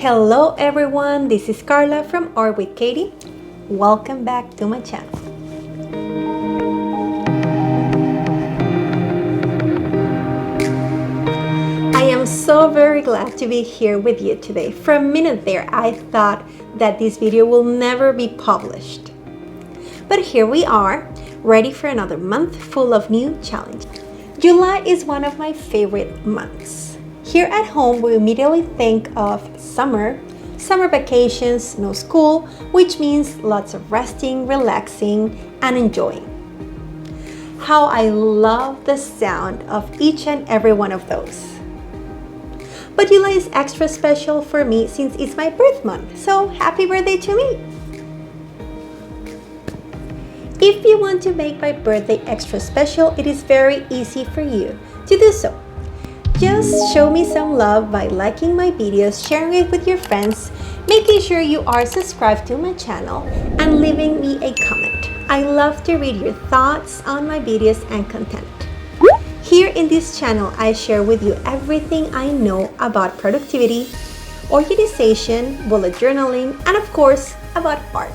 Hello everyone, this is Carla from Art with Katie. Welcome back to my channel. I am so very glad to be here with you today. For a minute there, I thought that this video will never be published. But here we are, ready for another month full of new challenges. July is one of my favorite months. Here at home, we immediately think of summer vacations, no school, which means lots of resting, relaxing, and enjoying. How I love the sound of each and every one of those. But July is extra special for me since it's my birth month, so happy birthday to me! If you want to make my birthday extra special, it is very easy for you to do so. Just show me some love by liking my videos, sharing it with your friends, making sure you are subscribed to my channel, and leaving me a comment. I love to read your thoughts on my videos and content. Here in this channel, I share with you everything I know about productivity, organization, bullet journaling, and of course, about art.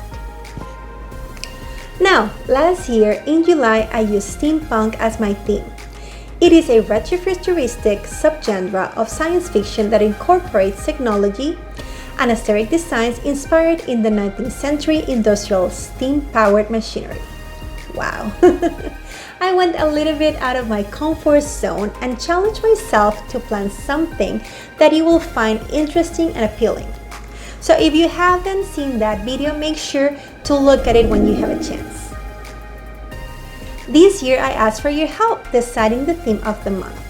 Now, last year in July, I used steampunk as my theme. It is a retrofuturistic subgenre of science fiction that incorporates technology and aesthetic designs inspired in the 19th century industrial steam-powered machinery. Wow! I went a little bit out of my comfort zone and challenged myself to plan something that you will find interesting and appealing. So if you haven't seen that video, make sure to look at it when you have a chance. This year, I asked for your help deciding the theme of the month.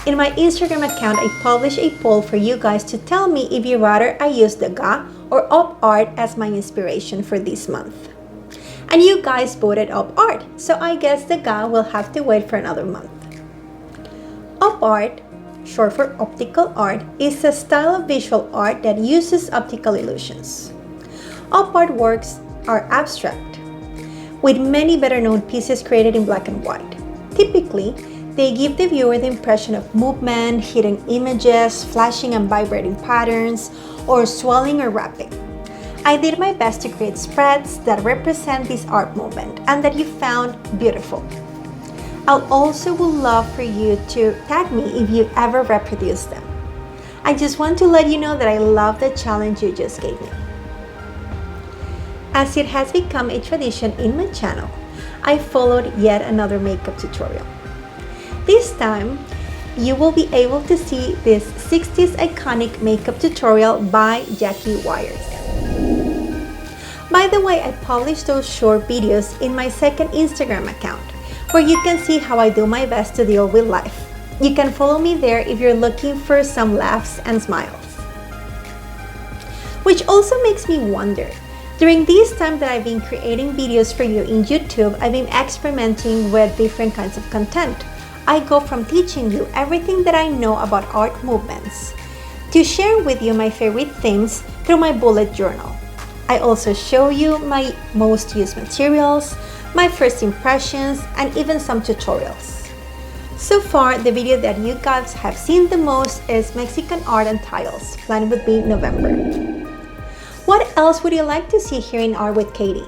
In my Instagram account, I published a poll for you guys to tell me if you rather I use the GA or op art as my inspiration for this month. And you guys voted op art, so I guess the GA will have to wait for another month. Op art, short for optical art, is a style of visual art that uses optical illusions. Op art works are abstract, with many better-known pieces created in black and white. Typically, they give the viewer the impression of movement, hidden images, flashing and vibrating patterns, or swelling or wrapping. I did my best to create spreads that represent this art movement and that you found beautiful. I'll also would love for you to tag me if you ever reproduce them. I just want to let you know that I love the challenge you just gave me. As it has become a tradition in my channel, I followed yet another makeup tutorial. This time, you will be able to see this 60s iconic makeup tutorial by Jackie Wires. By the way, I published those short videos in my second Instagram account, where you can see how I do my best to deal with life. You can follow me there if you're looking for some laughs and smiles. Which also makes me wonder, during this time that I've been creating videos for you in YouTube, I've been experimenting with different kinds of content. I go from teaching you everything that I know about art movements to share with you my favorite themes through my bullet journal. I also show you my most used materials, my first impressions, and even some tutorials. So far, the video that you guys have seen the most is Mexican art and tiles. Plan would be November. What else would you like to see here in Art with Katie?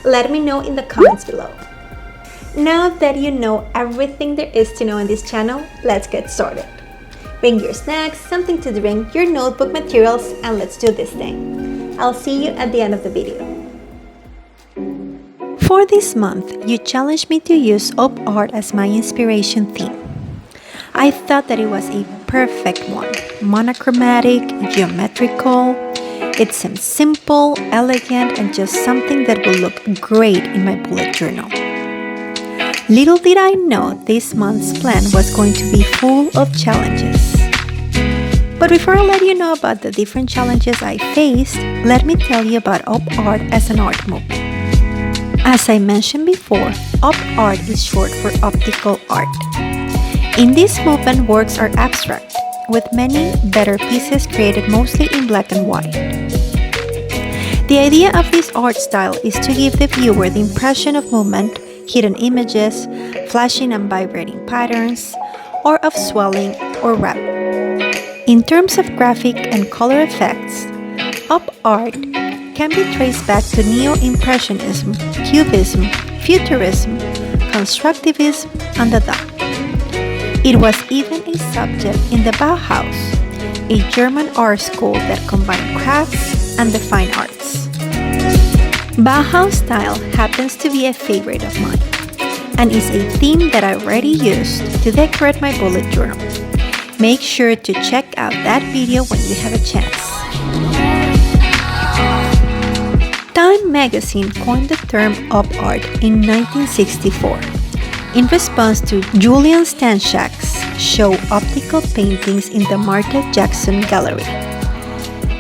Let me know in the comments below. Now that you know everything there is to know in this channel, let's get started. Bring your snacks, something to drink, your notebook materials, and let's do this thing. I'll see you at the end of the video. For this month, you challenged me to use op art as my inspiration theme. I thought that it was a perfect one, monochromatic, geometrical. It seems simple, elegant, and just something that will look great in my bullet journal. Little did I know this month's plan was going to be full of challenges. But before I let you know about the different challenges I faced, let me tell you about op art as an art movement. As I mentioned before, op art is short for optical art. In this movement, works are abstract, with many better pieces created mostly in black and white. The idea of this art style is to give the viewer the impression of movement, hidden images, flashing and vibrating patterns, or of swelling or wrapping. In terms of graphic and color effects, op art can be traced back to Neo-Impressionism, Cubism, Futurism, Constructivism, and Dada. It was even a subject in the Bauhaus, a German art school that combined crafts and the fine arts. Bauhaus style happens to be a favorite of mine, and is a theme that I already used to decorate my bullet journal. Make sure to check out that video when you have a chance. Time magazine coined the term op art in 1964 in response to Julian Stanchak's show Optical Paintings in the Martha Jackson Gallery,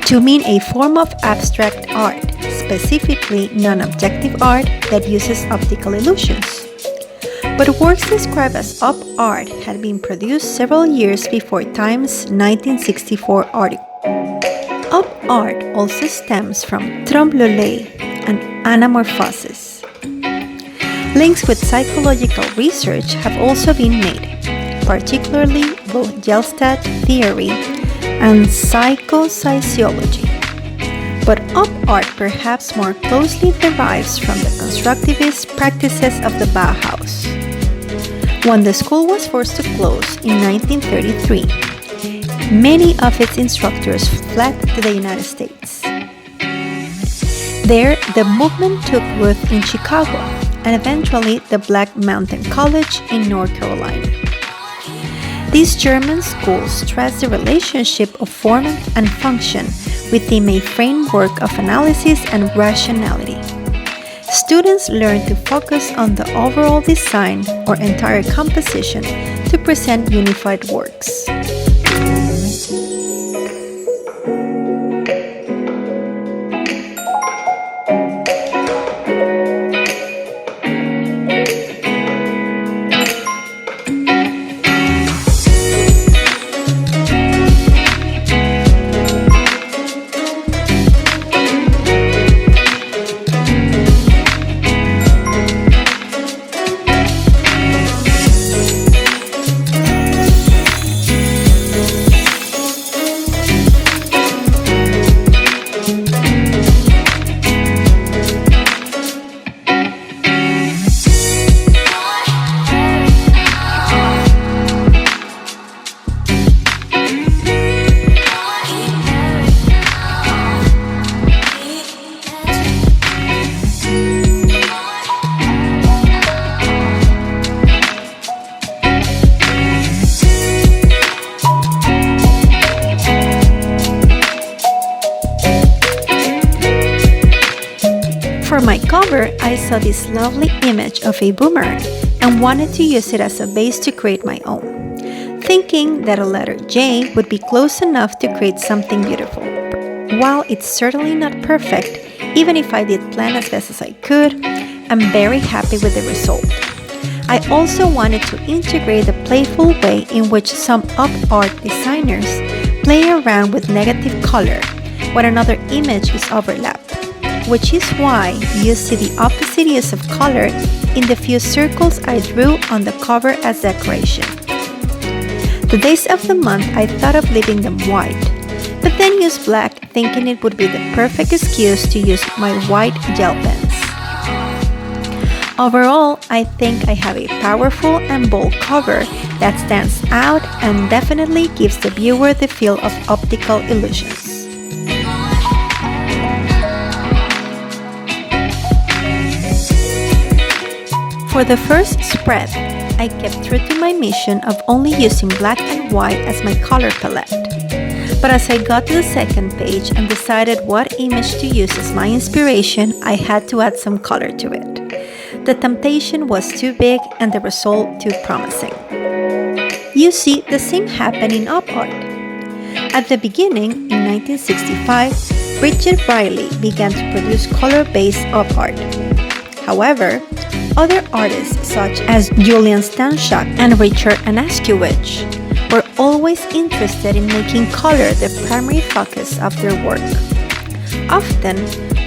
to mean a form of abstract art, specifically non-objective art that uses optical illusions. But works described as op art had been produced several years before Time's 1964 article. Op art also stems from trompe-l'oeil and anamorphosis. Links with psychological research have also been made, particularly both Gestalt theory and psychosociology. But op art perhaps more closely derives from the constructivist practices of the Bauhaus. When the school was forced to close in 1933, many of its instructors fled to the United States. There, the movement took root in Chicago and eventually the Black Mountain College in North Carolina. These German schools stress the relationship of form and function within a framework of analysis and rationality. Students learn to focus on the overall design or entire composition to present unified works. For my cover, I saw this lovely image of a boomerang and wanted to use it as a base to create my own, thinking that a letter J would be close enough to create something beautiful. While it's certainly not perfect, even if I did plan as best as I could, I'm very happy with the result. I also wanted to integrate the playful way in which some op art designers play around with negative color when another image is overlapped, which is why you see the opposite use of color in the few circles I drew on the cover as decoration. The days of the month I thought of leaving them white, but then used black thinking it would be the perfect excuse to use my white gel pens. Overall, I think I have a powerful and bold cover that stands out and definitely gives the viewer the feel of Optical Illusions. For the first spread, I kept true to my mission of only using black and white as my color palette. But as I got to the second page and decided what image to use as my inspiration, I had to add some color to it. The temptation was too big and the result too promising. You see, the same happened in op art. At the beginning, in 1965, Bridget Riley began to produce color-based op art. However, other artists such as Julian Stanchak and Richard Anaskiewicz were always interested in making color the primary focus of their work. Often,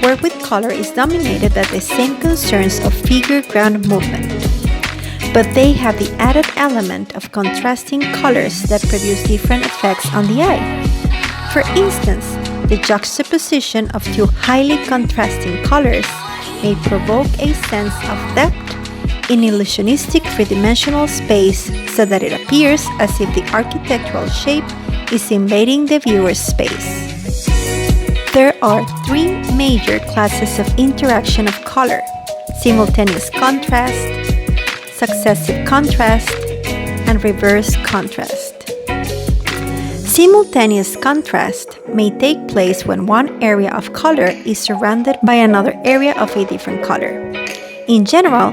work with color is dominated by the same concerns of figure ground movement. but they have the added element of contrasting colors that produce different effects on the eye. For instance, the juxtaposition of two highly contrasting colors may provoke a sense of depth in illusionistic three-dimensional space so that it appears as if the architectural shape is invading the viewer's space. There are three major classes of interaction of color: simultaneous contrast, successive contrast, and reverse contrast. Simultaneous contrast may take place when one area of color is surrounded by another area of a different color. In general,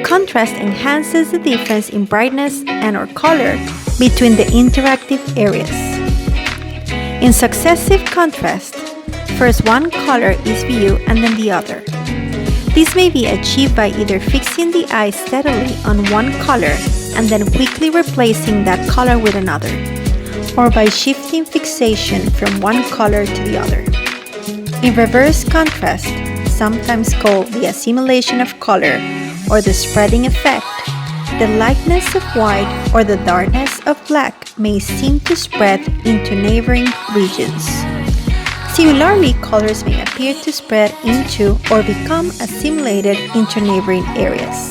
contrast enhances the difference in brightness and/or color between the interactive areas. In successive contrast, first one color is viewed and then the other. This may be achieved by either fixing the eye steadily on one color and then quickly replacing that color with another, or by shifting fixation from one color to the other. In reverse contrast, sometimes called the assimilation of color or the spreading effect, the lightness of white or the darkness of black may seem to spread into neighboring regions. Similarly, colors may appear to spread into or become assimilated into neighboring areas.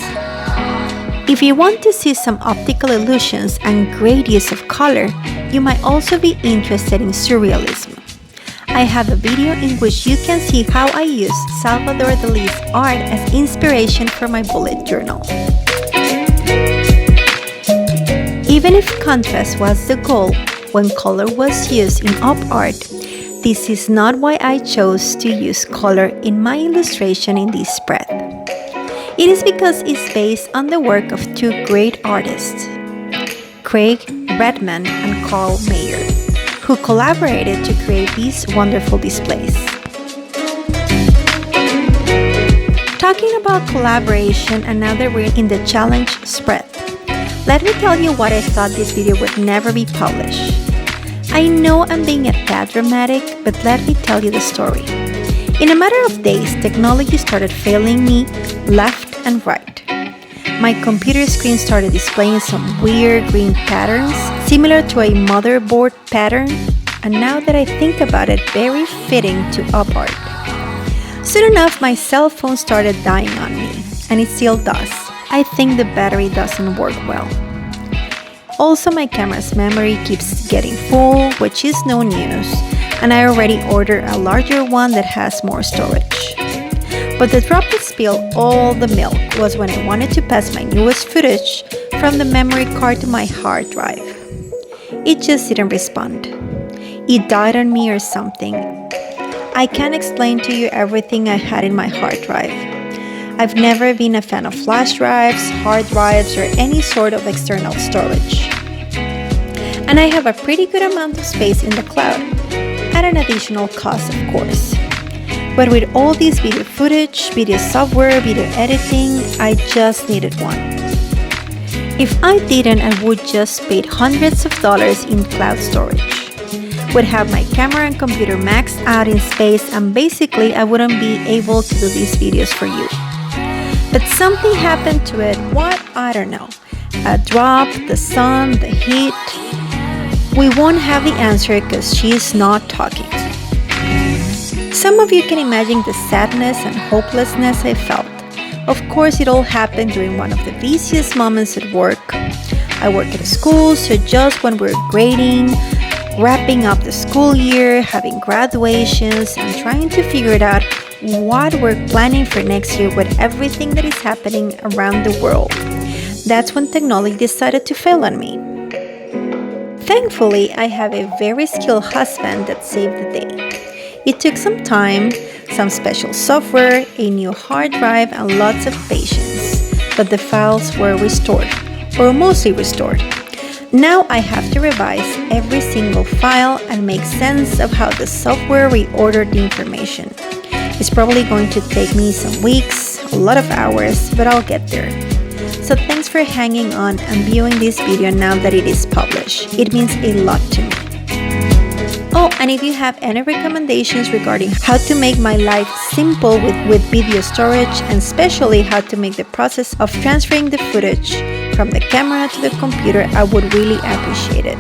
If you want to see some optical illusions and great use of color, you might also be interested in surrealism. I have a video in which you can see how I use Salvador Dali's art as inspiration for my bullet journal. Even if contrast was the goal when color was used in op art, this is not why I chose to use color in my illustration in this spread. It is because it's based on the work of two great artists, Craig Redman and Carl Mayer, who collaborated to create these wonderful displays. Talking about collaboration, and now that we're in the challenge spread, let me tell you what I thought this video would never be published. I know I'm being a tad dramatic, but let me tell you the story. In a matter of days, technology started failing me left and right. My computer screen started displaying some weird green patterns, similar to a motherboard pattern, and now that I think about it, very fitting to op art. Soon enough, my cell phone started dying on me, and it still does. I think the battery doesn't work well. Also, my camera's memory keeps getting full, which is no news, and I already ordered a larger one that has more storage. But the drop that spilled all the milk was when I wanted to pass my newest footage from the memory card to my hard drive. It just didn't respond. It died on me or something. I can't explain to you everything I had in my hard drive. I've never been a fan of flash drives, hard drives, or any sort of external storage. And I have a pretty good amount of space in the cloud, at an additional cost, of course. But with all this video footage, video software, video editing, I just needed one. If I didn't, I would just pay hundreds of dollars in cloud storage. Would have my camera and computer maxed out in space, and basically I wouldn't be able to do these videos for you. But something happened to it. What? I don't know. A drop, the sun, the heat. We won't have the answer because she's not talking. Some of you can imagine the sadness and hopelessness I felt. Of course, it all happened during one of the busiest moments at work. I work at a school, so just when we're grading, wrapping up the school year, having graduations, and trying to figure it out what we're planning for next year with everything that is happening around the world. That's when technology decided to fail on me. Thankfully, I have a very skilled husband that saved the day. It took some time, some special software, a new hard drive, and lots of patience, but the files were restored, or mostly restored. Now I have to revise every single file and make sense of how the software reordered the information. It's probably going to take me some weeks, a lot of hours, but I'll get there. So thanks for hanging on and viewing this video now that it is published. It means a lot to me. Oh, and if you have any recommendations regarding how to make my life simple with video storage, and especially how to make the process of transferring the footage from the camera to the computer, I would really appreciate it.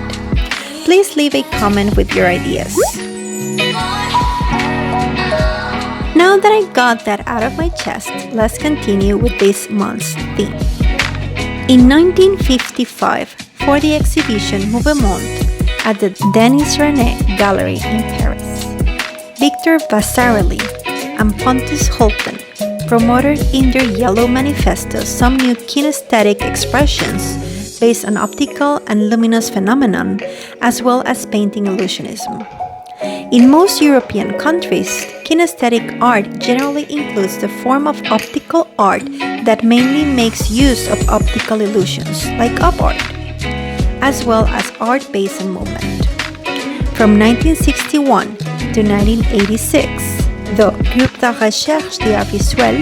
Please leave a comment with your ideas. Now that I got that out of my chest, let's continue with this month's theme. In 1955, for the exhibition Mouvement at the Denis René Gallery in Paris, Victor Vasarely and Pontus Hultén promoted in their yellow manifesto some new kinesthetic expressions based on optical and luminous phenomenon, as well as painting illusionism. In most European countries, kinesthetic art generally includes the form of optical art that mainly makes use of optical illusions, like op art, as well as art based on movement. From 1961 to 1986, the Groupe de Recherche d'Art Visuel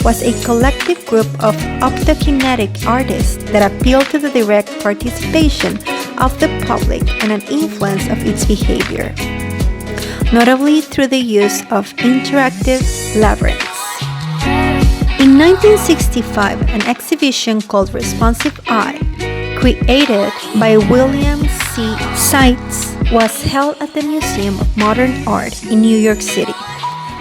was a collective group of optokinetic artists that appealed to the direct participation of the public and an influence of its behavior, notably through the use of interactive labyrinths. In 1965, an exhibition called Responsive Eye, created by William C. Seitz, was held at the Museum of Modern Art in New York City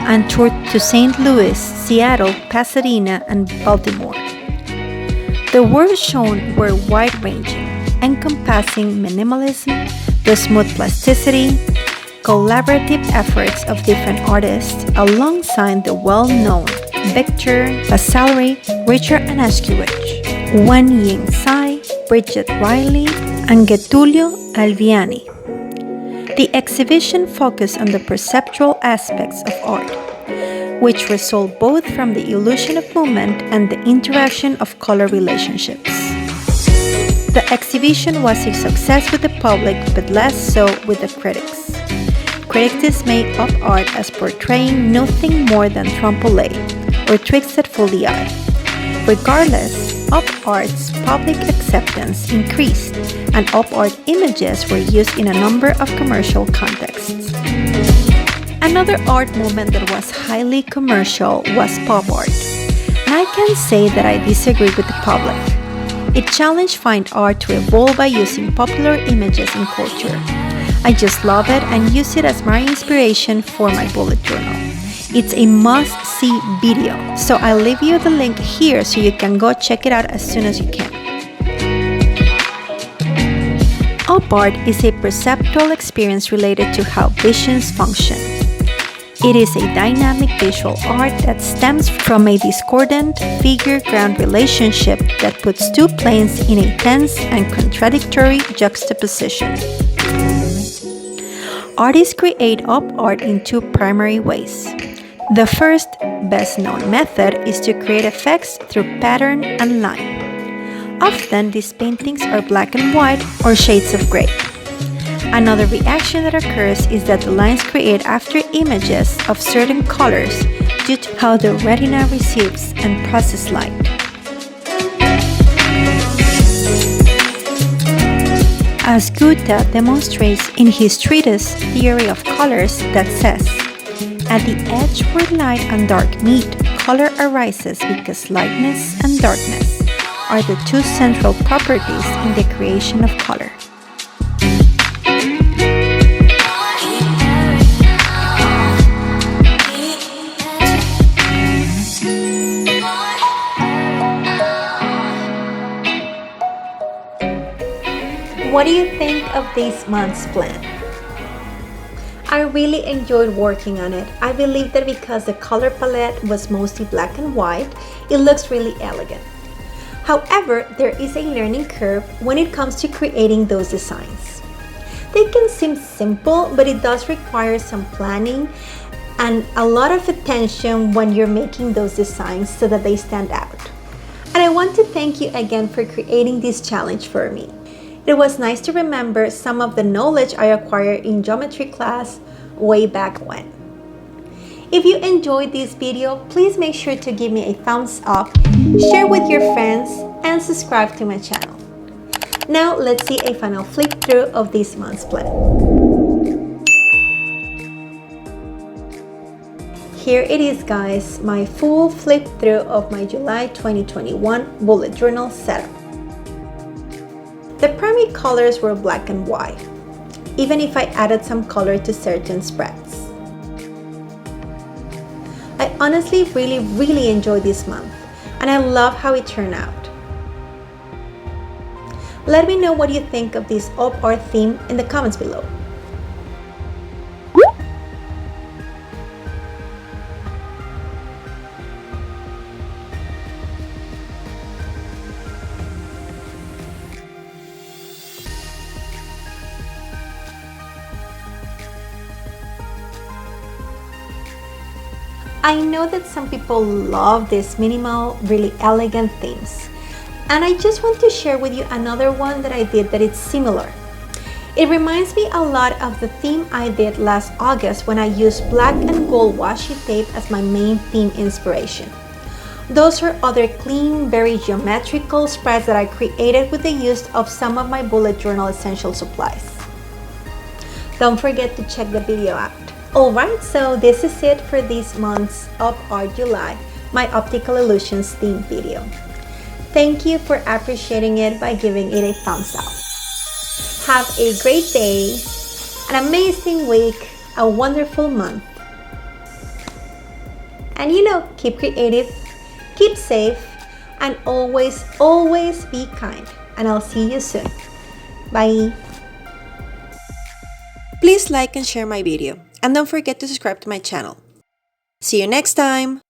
and toured to St. Louis, Seattle, Pasadena, and Baltimore. The works shown were wide-ranging, encompassing minimalism, the smooth plasticity, collaborative efforts of different artists alongside the well-known Victor Vasarely, Richard Anaschewicz, Wen-Ying Tsai, Bridget Riley, and Getulio Alviani. The exhibition focused on the perceptual aspects of art, which result both from the illusion of movement and the interaction of color relationships. The exhibition was a success with the public, but less so with the critics. Critics dismayed op art as portraying nothing more than trompe-l'oeil, or tricks that fool the eye. Regardless, op art's public acceptance increased, and op art images were used in a number of commercial contexts. Another art movement that was highly commercial was pop art, and I can say that I disagree with the public. It challenged fine art to evolve by using popular images in culture. I just love it and use it as my inspiration for my bullet journal. It's a must-see video, so I'll leave you the link here so you can go check it out as soon as you can. Op art is a perceptual experience related to how visions function. It is a dynamic visual art that stems from a discordant figure-ground relationship that puts two planes in a tense and contradictory juxtaposition. Artists create op art in two primary ways. The first, best-known method is to create effects through pattern and line. Often, these paintings are black and white or shades of gray. Another reaction that occurs is that the lines create after images of certain colors due to how the retina receives and processes light. As Goethe demonstrates in his treatise Theory of Colors that says, at the edge where light and dark meet, color arises because lightness and darkness are the two central properties in the creation of color. What do you think of this month's plan? I really enjoyed working on it. I believe that because the color palette was mostly black and white, it looks really elegant. However, there is a learning curve when it comes to creating those designs. They can seem simple, but it does require some planning and a lot of attention when you're making those designs so that they stand out. And I want to thank you again for creating this challenge for me. It was nice to remember some of the knowledge I acquired in geometry class way back when. If you enjoyed this video, please make sure to give me a thumbs up, share with your friends, and subscribe to my channel. Now let's see a final flip through of this month's plan. Here it is, guys, my full flip through of my July 2021 bullet journal setup. primary colors were black and white, even if I added some color to certain spreads. I honestly really enjoyed this month, and I love how it turned out. Let me know what you think of this op art theme in the comments below. I know that some people love these minimal, really elegant themes, and I just want to share with you another one that I did that is similar. It reminds me a lot of the theme I did last August when I used black and gold washi tape as my main theme inspiration. Those are other clean, very geometrical spreads that I created with the use of some of my bullet journal essential supplies. Don't forget to check the video out. Alright, so this is it for this month's Op Art July, my Optical Illusions theme video. Thank you for appreciating it by giving it a thumbs up. Have a great day, an amazing week, a wonderful month. And keep creative, keep safe, and always be kind. And I'll see you soon. Bye. Please like and share my video. And don't forget to subscribe to my channel. See you next time!